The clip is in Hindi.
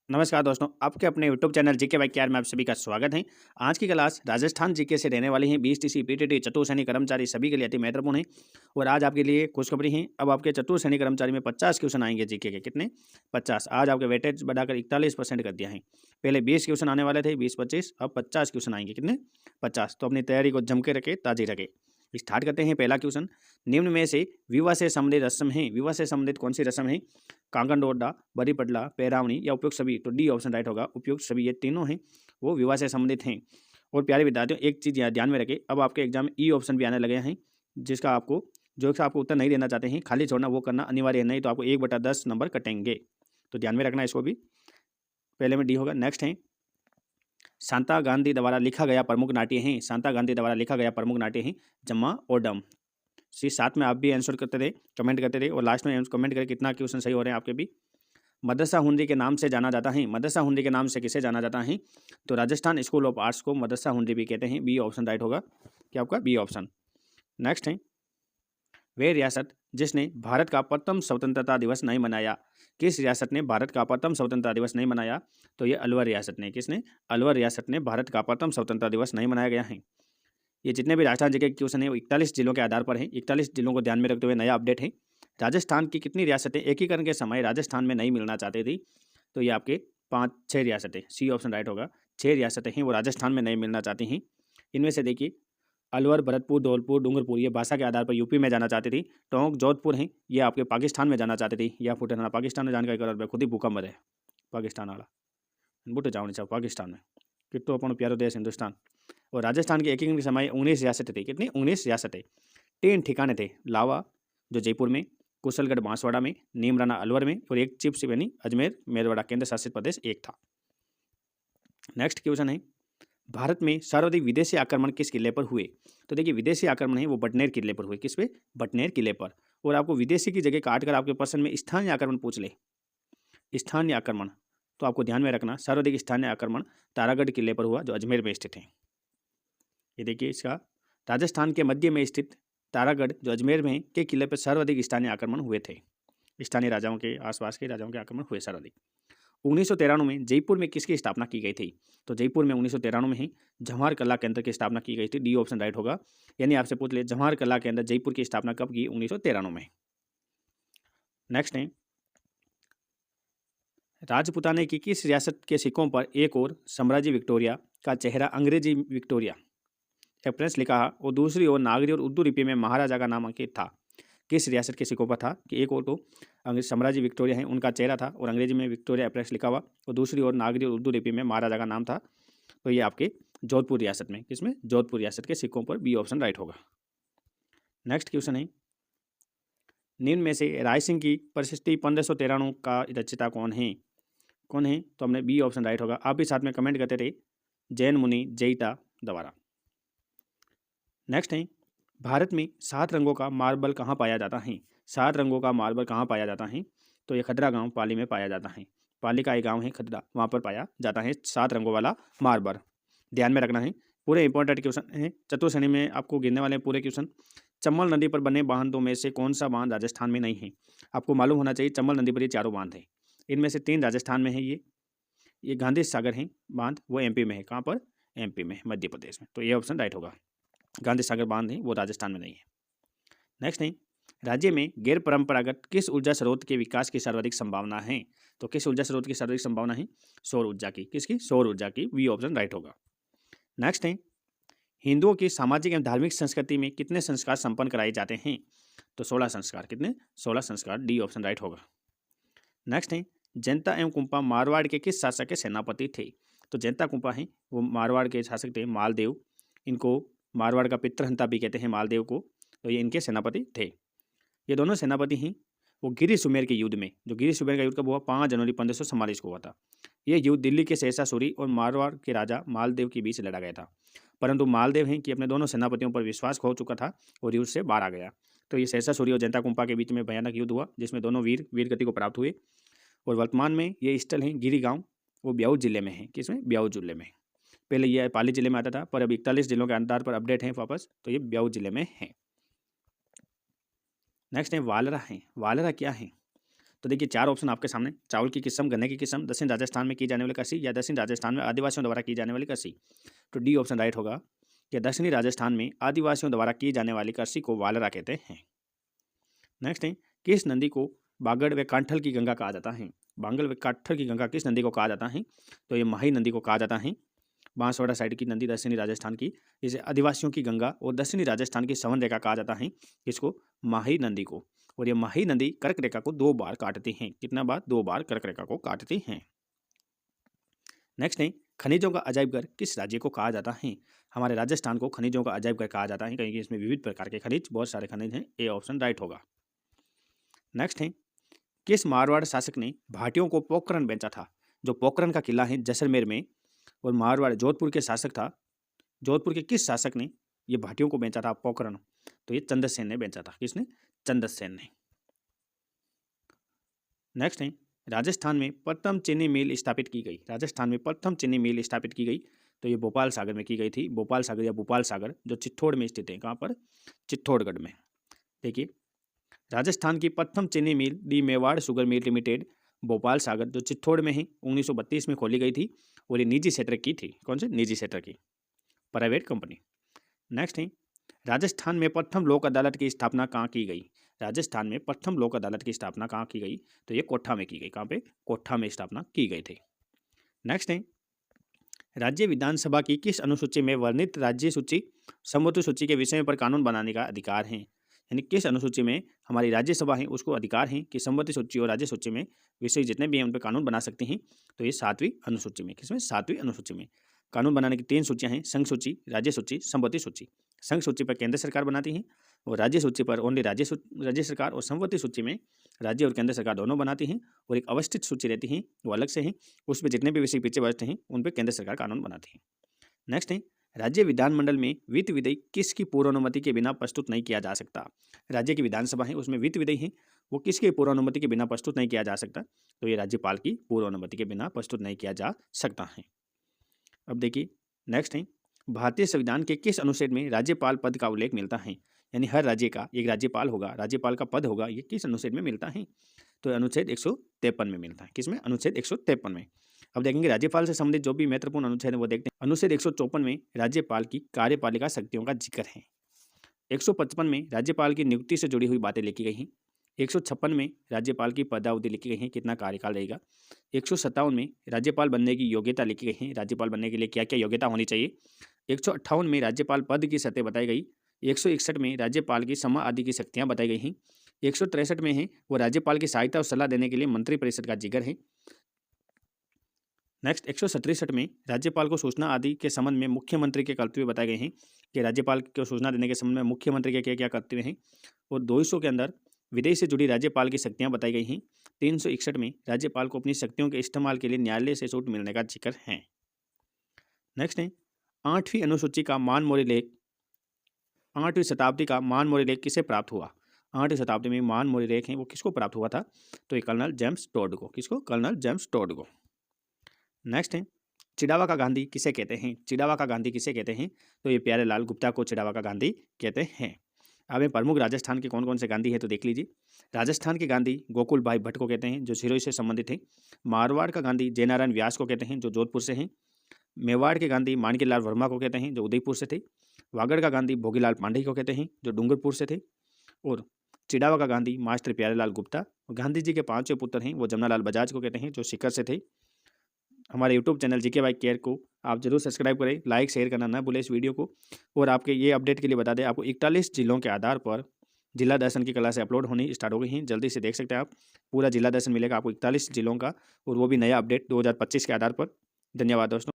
नमस्कार दोस्तों, आपके अपने YouTube channel GK by KR में आप सभी का स्वागत है। आज की क्लास राजस्थान जीके से रहने वाली है। बीएसटीसी, पीटीटी, चतुर्थ श्रेणी कर्मचारी सभी के लिए अति महत्वपूर्ण है। और आज आपके लिए खुशखबरी है। अब आपके चतुर्थ श्रेणी कर्मचारी में 50 क्वेश्चन आएंगे जीके के। कितने? 50। आज आपके वेटेज बढ़ाकर 41% कर दिया है। पहले 20 क्वेश्चन आने वाले थे, 20-25, अब 50 क्वेश्चन आएंगे। कितने? 50। तो अपनी तैयारी को जम के रखे, ताजी रखे। स्टार्ट करते हैं। पहला क्वेश्चन, निम्न में से विवाह से संबंधित रस्म है। विवाह से संबंधित कौन सी रस्म है? कांगन डोडा, बरी पडला, पैरावनी या उपयुक्त सभी? तो डी ऑप्शन राइट होगा, उपयुक्त सभी। ये तीनों हैं वो विवाह से संबंधित हैं। और प्यारे विद्यार्थियों, एक चीज़ ध्यान में रखें, अब आपके एग्जाम में ई ऑप्शन भी आने लगे हैं, जिसका आपको जो आपको उत्तर नहीं देना चाहते हैं, खाली छोड़ना, वो करना अनिवार्य है। नहीं तो आपको 1/10 नंबर कटेंगे। तो ध्यान में रखना इसको भी। पहले में डी होगा। नेक्स्ट है, शांता गांधी द्वारा लिखा गया प्रमुख नाट्य है। शांता गांधी द्वारा लिखा गया प्रमुख नाट्य है जम्मा ओडम। साथ में आप भी आंसर करते रहे, कमेंट करते रहे, और लास्ट में कमेंट करके कितना क्वेश्चन सही हो रहे हैं आपके भी। मदरसा हुंडी के नाम से जाना जाता है। मदरसा हुंडी के नाम से किसे जाना जाता है? तो राजस्थान स्कूल ऑफ आर्ट्स को मदरसा हुंडी भी कहते हैं। बी ऑप्शन राइट होगा। क्या आपका? B option. नेक्स्ट है, वे रियासत जिसने भारत का प्रथम स्वतंत्रता दिवस नहीं मनाया। किस रियासत ने भारत का प्रथम स्वतंत्रता दिवस नहीं मनाया? तो ये अलवर रियासत ने। किसने? अलवर रियासत ने भारत का प्रथम स्वतंत्रता दिवस नहीं मनाया गया है। ये जितने भी राजस्थान के क्वेश्चन है वो 41 जिलों के आधार पर है। 41 जिलों को ध्यान में रखते हुए नया अपडेट है। राजस्थान की कितनी रियासतें एकीकरण के समय राजस्थान में नहीं मिलना चाहती थी? तो ये आपके 5-6 रियासतें। सी ऑप्शन राइट होगा। 6 रियासतें हैं वो राजस्थान में नहीं मिलना चाहती हैं। इनमें से देखिए, अलवर, भरतपुर, धौलपुर, डूंगरपुर ये भाषा के आधार पर यूपी में जाना चाहती थी। टोंक, जोधपुर हैं ये आपके पाकिस्तान में जाना चाहती थी। या फुटेना पाकिस्तान में जानकारी करो, खुद ही भूकंप है पाकिस्तान वाला बुट जाओ नहीं पाकिस्तान में। कितो अपन प्यारो देश हिंदुस्तान। और राजस्थान के एकीकरण के समय 19 रियासतें थी। कितनी? 19 रियासतें। 3 ठिकाने थे, लावा जो जयपुर में, कुशलगढ़ बांसवाड़ा में, नीमराना अलवर में, और एक चिप यानी अजमेर मेरवाड़ा केंद्र शासित प्रदेश एक था। नेक्स्ट क्वेश्चन है, भारत में सर्वाधिक विदेशी आक्रमण किस किले पर हुए? तो देखिए, विदेशी आक्रमण है वो बटनेर किले पर हुए। किस पे? बटनेर किले पर। और आपको विदेशी की जगह काट कर आपके प्रश्न में स्थानीय आक्रमण पूछ ले, स्थानीय आक्रमण, तो आपको ध्यान में रखना सर्वाधिक स्थानीय आक्रमण तारागढ़ किले पर हुआ, जो अजमेर में स्थित है। ये देखिए, इसका राजस्थान के मध्य में स्थित तारागढ़ जो अजमेर में के किले पर सर्वाधिक स्थानीय आक्रमण हुए थे। स्थानीय राजाओं के, आसपास के राजाओं के आक्रमण हुए सर्वाधिक। 1993 में जयपुर में किसकी स्थापना की गई थी? तो जयपुर में 1993 में ही जवाहर कला केंद्र की स्थापना की गई थी। डी ऑप्शन राइट होगा। यानी आपसे पूछ ले, जवाहर कला केंद्र जयपुर की स्थापना कब की? 1993 में। नेक्स्ट है, राजपुताने की किस रियासत के सिक्कों पर एक और साम्राज्य विक्टोरिया का चेहरा अंग्रेजी विक्टोरिया एक्सप्रेस लिखा और दूसरी ओर नागरी और उर्दू लिपि में महाराजा का नाम अंकित था? किस रियासत के सिक्कों पर था कि एक और तो साम्राज्य विक्टोरिया है उनका चेहरा था और अंग्रेजी में विक्टोरिया एक्सप्रेस लिखा हुआ, और दूसरी ओर नागरी और उर्दू लिपि में महाराजा का नाम था? तो ये आपके जोधपुर रियासत में। किसमें? जोधपुर रियासत के सिक्कों पर। बी ऑप्शन राइट होगा। नेक्स्ट क्वेश्चन है, निम्न में से राय सिंह की प्रशस्ति 1593 का रचयिता कौन है? कौन है? तो हमने बी ऑप्शन राइट होगा। आप भी साथ में कमेंट करते रहे, जैन मुनि जयिता द्वारा। नेक्स्ट है, भारत में 7 रंगों का मार्बल कहाँ पाया जाता है? 7 रंगों का मार्बल कहाँ पाया जाता है? तो ये खदरा गांव पाली में पाया जाता है। पाली का एक गांव है खदरा, वहाँ पर पाया जाता है 7 रंगों वाला मार्बल। ध्यान में रखना है, पूरे इंपॉर्टेंट क्वेश्चन है। चतुर्थ श्रेणी में आपको गिरने वाले पूरे क्वेश्चन। चम्बल नदी पर बने बांधों में से कौन सा बांध राजस्थान में नहीं है? आपको मालूम होना चाहिए, चम्बल नदी पर ये 4 बांध है। इनमें से 3 राजस्थान में है। ये गांधी सागर है बांध, वो एमपी में है। कहाँ पर? एमपी में, मध्य प्रदेश में। तो ये ऑप्शन राइट होगा। गांधी सागर बांध है वो राजस्थान में नहीं है। नेक्स्ट है, राज्य में गैर परंपरागत किस ऊर्जा स्रोत के विकास की सर्वाधिक संभावना है? तो किस ऊर्जा स्रोत की सर्वाधिक संभावना है? सौर ऊर्जा की। किसकी? सौर ऊर्जा की। वी ऑप्शन राइट होगा। नेक्स्ट है, हिंदुओं की सामाजिक एवं धार्मिक संस्कृति में कितने संस्कार संपन्न कराए जाते हैं? तो 16 संस्कार। कितने? 16 संस्कार। डी ऑप्शन राइट होगा। नेक्स्ट है, जयंता एवं कुंपा मारवाड़ के किस शासक के सेनापति थे? तो जयंता कुंपा हैं वो मारवाड़ के शासक थे, मालदेव। इनको मारवाड़ का पितृहंता भी कहते हैं मालदेव को। तो ये इनके सेनापति थे। ये दोनों सेनापति हैं वो गिरी सुमेर के युद्ध में, जो गिरी सुमेर का युद्ध कब हुआ? 5 जनवरी 1544 को हुआ था। यह युद्ध दिल्ली के शेषा सूरी और मारवाड़ के राजा मालदेव के बीच लड़ा गया था। परंतु मालदेव हैं कि अपने दोनों सेनापतियों पर विश्वास खो चुका था और युद्ध से बाहर आ गया। तो ये शेषा सूरी और जयंता कुंपा के बीच में भयानक युद्ध हुआ, जिसमें दोनों वीर गति को प्राप्त हुए। और वर्तमान में ये स्थल है गिरी गाँव, वो ब्याऊ जिले में है। किसमें? ब्याऊ जिले में। पहले ये पाली जिले में आता था, पर अब 41 जिलों के आधार पर अपडेट है वापस, तो ये ब्याऊ जिले में है। नेक्स्ट है, वालरा है। वालरा क्या है? तो देखिए 4 ऑप्शन आपके सामने, चावल की किस्म, गन्ने की किस्म, दक्षिण राजस्थान में की जाने वाली कृषि या दक्षिण राजस्थान में आदिवासियों द्वारा की जाने वाली कृषि। तो डी ऑप्शन राइट होगा कि दक्षिणी राजस्थान में आदिवासियों द्वारा की जाने वाली कृषि को वालरा कहते हैं। नेक्स्ट है, किस नदी को बागड़ व कांठल की गंगा कहा जाता है? बांगल व कांठल की गंगा किस नदी को कहा जाता है? तो ये माही नदी को कहा जाता है। बांसवाड़ा साइड की नदी दक्षिणी राजस्थान की, इसे आदिवासियों की गंगा और दक्षिणी राजस्थान की सवन रेखा कहा जाता है। इसको माही नदी को। और ये माही नदी कर्क रेखा को 2 बार काटती हैं। कितना बार? 2 बार कर्क रेखा को काटती हैं। नेक्स्ट है, खनिजों का अजायब घर किस राज्य को कहा जाता है? हमारे राजस्थान को खनिजों का अजायब घर कहा जाता है, क्योंकि इसमें विविध प्रकार के खनिज, बहुत सारे खनिज हैं। ए ऑप्शन राइट होगा। नेक्स्ट है, किस मारवाड़ शासक ने भाटियों को पोखरण बेचा था? जो पोखरण का किला है जैसलमेर में, और मारवाड़ जोधपुर के शासक था। जोधपुर के किस शासक ने ये भाटियों को बेचा था पोखरण? तो ये चंद्रसेन ने बेचा था। किसने? चंद्रसेन ने। नेक्स्ट है, राजस्थान में प्रथम चीनी मिल स्थापित की गई। राजस्थान में प्रथम चीनी मिल स्थापित की गई, तो ये भोपाल सागर में की गई थी। भोपाल सागर या भोपाल सागर जो चित्तौड़ में स्थित है। कहाँ पर? चित्तौड़गढ़ में। देखिए, राजस्थान की प्रथम चीनी mill the Mewar sugar mill limited Bhopal Sagar जो चित्तौड़ में है 1932 में खोली गई थी, और ये निजी सेक्टर की थी। कौन से? निजी सेक्टर की, प्राइवेट कंपनी। नेक्स्ट है, राजस्थान में प्रथम लोक अदालत की स्थापना कहाँ की गई? राजस्थान में प्रथम लोक अदालत की स्थापना कहाँ की गई? तो ये कोठा में की गई। कहाँ पे? कोठा में स्थापना की गई थी। नेक्स्ट है, राज्य विधानसभा की किस अनुसूची में वर्णित राज्य सूची समवर्ती सूची के विषय पर कानून बनाने का अधिकार है? यानी किस अनुसूची में हमारी राज्यसभा है उसको अधिकार है कि समवर्ती सूची और राज्य सूची में विषय जितने भी हैं उन पर कानून बना सकती हैं? तो ये 7वीं अनुसूची में। किसमें? 7वीं अनुसूची में। कानून बनाने की 3 सूचियां हैं, संघ सूची, राज्य सूची, समवर्ती सूची। संघ सूची पर केंद्र सरकार बनाती है, और राज्य सूची पर ओनली राज्य सरकार, और समवर्ती सूची में राज्य और केंद्र सरकार दोनों बनाती हैं। और एक अवस्थित सूची रहती है, वो अलग से है, उसमें जितने भी विषय पीछे बचते हैं उन पर केंद्र सरकार कानून बनाती है। नेक्स्ट है, राज्य विधानमंडल में वित्त विधेयक किसकी पूर्वानुमति के बिना प्रस्तुत नहीं किया जा सकता? राज्य की विधानसभा है, उसमें वित्त विधेयक है, वो किसके पूर्वानुमति के बिना प्रस्तुत नहीं किया जा सकता? तो ये राज्यपाल की पूर्वानुमति के बिना प्रस्तुत नहीं किया जा सकता है। अब देखिए, नेक्स्ट है, भारतीय संविधान के किस अनुच्छेद में राज्यपाल पद का उल्लेख मिलता है? यानी हर राज्य का एक राज्यपाल होगा, राज्यपाल का पद होगा, ये किस अनुच्छेद में मिलता है? तो अनुच्छेद 153 में मिलता है। किसमें? अनुच्छेद 153 में। अब देखेंगे राज्यपाल से संबंधित जो भी महत्वपूर्ण अनुच्छेद है वो देखते हैं। अनुच्छेद 154 में राज्यपाल की कार्यपालिका शक्तियों का जिक्र है। 155 में राज्यपाल की नियुक्ति से जुड़ी हुई बातें लिखी गई हैं। 156 में राज्यपाल की पदावधि लिखी गई है, कितना कार्यकाल रहेगा। 157 में राज्यपाल बनने की योग्यता लिखी गई है, राज्यपाल बनने के लिए क्या क्या योग्यता होनी चाहिए। 158 में राज्यपाल पद की शर्तें बताई गई। 161 में राज्यपाल की समा आदि की शक्तियाँ बताई गई हैं। 163 में है वो राज्यपाल की सहायता और सलाह देने के लिए मंत्रिपरिषद का जिक्र है। नेक्स्ट 167 में राज्यपाल को सूचना आदि के संबंध में मुख्यमंत्री के कर्तव्य बताए गए हैं, कि राज्यपाल को सूचना देने के संबंध में मुख्यमंत्री के क्या क्या कर्तव्य हैं। और 200 के अंदर विदेश से जुड़ी राज्यपाल की शक्तियां बताई गई हैं। 361 में राज्यपाल को अपनी शक्तियों के इस्तेमाल के लिए न्यायालय से छूट मिलने का जिक्र है। नेक्स्ट है, 8वीं अनुसूची का मानमौरी लेख 8वीं शताब्दी का मानमौरी लेख किसे प्राप्त हुआ? 8वीं शताब्दी में मानमौरी लेख है वो किसको प्राप्त हुआ था? तो ये कर्नल जेम्स टोड को। किसको? कर्नल जेम्स टोड को। नेक्स्ट है, चिड़ावा का गांधी किसे कहते हैं? चिड़ावा का गांधी किसे कहते हैं? तो ये प्यारेलाल गुप्ता को चिड़ावा का गांधी कहते हैं। अब प्रमुख राजस्थान के कौन कौन से गांधी हैं तो देख लीजिए। राजस्थान के गांधी गोकुल भाई भट्ट को कहते हैं, जो सिरोही से संबंधित हैं। मारवाड़ का गांधी जयनारायण व्यास को कहते हैं, जो जोधपुर से हैं। मेवाड़ के गांधी माणिक्यलाल वर्मा को कहते हैं, जो उदयपुर से थे। वागड़ का गांधी भोगीलाल पांडे को कहते हैं, जो डूंगरपुर से थे। और चिड़ावा का गांधी मास्टर प्यारेलाल गुप्ता। गांधी जी के 5वें पुत्र हैं वो जमनालाल बजाज को कहते हैं, जो सीकर से थे। हमारे YouTube channel GK by care को आप जरूर सब्सक्राइब करें, लाइक शेयर करना ना भूलें इस वीडियो को। और आपके ये अपडेट के लिए बता दें, आपको 41 जिलों के आधार पर जिला दर्शन की क्लासें अपलोड होनी स्टार्ट हो गई हैं। जल्दी से देख सकते हैं आप, पूरा जिला दर्शन मिलेगा आपको 41 जिलों का, और वो भी नया अपडेट 2025 के आधार पर। धन्यवाद दोस्तों।